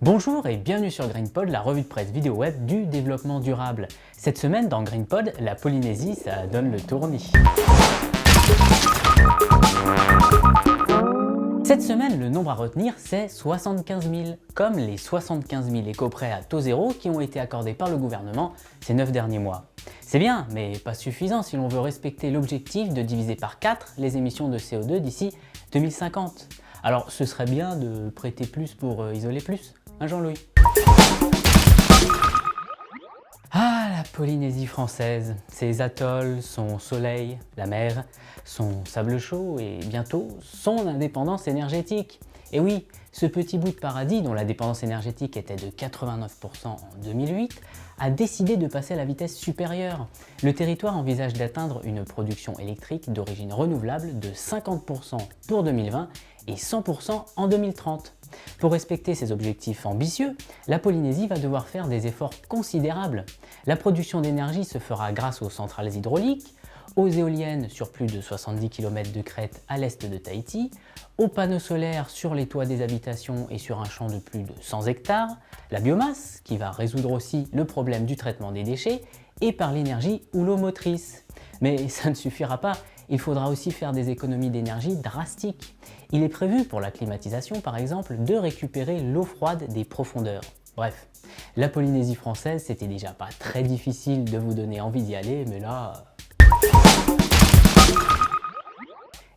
Bonjour et bienvenue sur GreenPod, la revue de presse vidéo web du développement durable. Cette semaine dans GreenPod, la Polynésie, ça donne le tournis. Cette semaine, le nombre à retenir, c'est 75 000, comme les 75 000 éco-prêts à taux zéro qui ont été accordés par le gouvernement ces 9 derniers mois. C'est bien, mais pas suffisant si l'on veut respecter l'objectif de diviser par 4 les émissions de CO2 d'ici 2050. Alors ce serait bien de prêter plus pour isoler plus, hein Jean-Louis? Ah, la Polynésie française, ses atolls, son soleil, la mer, son sable chaud et bientôt son indépendance énergétique. Et oui, ce petit bout de paradis dont la dépendance énergétique était de 89% en 2008 a décidé de passer à la vitesse supérieure. Le territoire envisage d'atteindre une production électrique d'origine renouvelable de 50% pour 2020 et 100% en 2030. Pour respecter ces objectifs ambitieux, la Polynésie va devoir faire des efforts considérables. La production d'énergie se fera grâce aux centrales hydrauliques, aux éoliennes sur plus de 70 km de crête à l'est de Tahiti, aux panneaux solaires sur les toits des habitations et sur un champ de plus de 100 hectares, la biomasse qui va résoudre aussi le problème du traitement des déchets et par l'énergie houlomotrice. Mais ça ne suffira pas, il faudra aussi faire des économies d'énergie drastiques. Il est prévu pour la climatisation par exemple de récupérer l'eau froide des profondeurs. Bref, la Polynésie française, c'était déjà pas très difficile de vous donner envie d'y aller, mais là...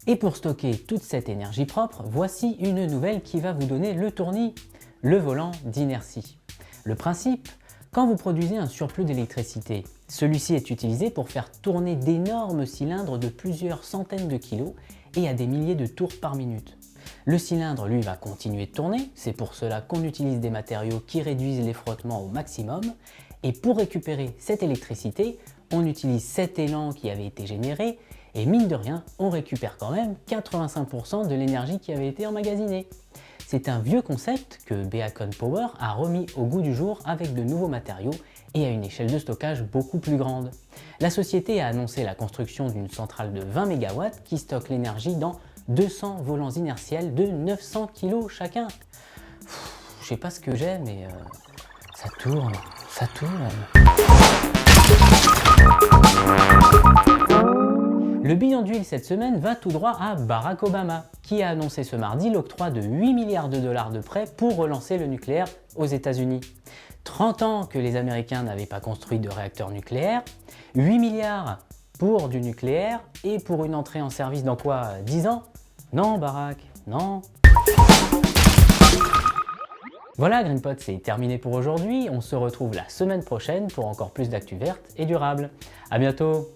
Et pour stocker toute cette énergie propre, voici une nouvelle qui va vous donner le tournis, le volant d'inertie. Le principe, quand vous produisez un surplus d'électricité, celui-ci est utilisé pour faire tourner d'énormes cylindres de plusieurs centaines de kilos et à des milliers de tours par minute. Le cylindre, lui, va continuer de tourner, c'est pour cela qu'on utilise des matériaux qui réduisent les frottements au maximum, et pour récupérer cette électricité, on utilise cet élan qui avait été généré, et mine de rien, on récupère quand même 85% de l'énergie qui avait été emmagasinée. C'est un vieux concept que Beacon Power a remis au goût du jour avec de nouveaux matériaux et à une échelle de stockage beaucoup plus grande. La société a annoncé la construction d'une centrale de 20 MW qui stocke l'énergie dans 200 volants inertiels de 900 kg chacun. Je sais pas ce que j'ai, mais ça tourne, ça tourne. Le bilan d'huile cette semaine va tout droit à Barack Obama, qui a annoncé ce mardi l'octroi de 8 milliards de dollars de prêts pour relancer le nucléaire aux États-Unis. 30 ans que les Américains n'avaient pas construit de réacteur nucléaire, 8 milliards pour du nucléaire et pour une entrée en service dans quoi, 10 ans? Non Barack, non. Voilà GreenPod, c'est terminé pour aujourd'hui. On se retrouve la semaine prochaine pour encore plus d'actu verte et durable. À bientôt.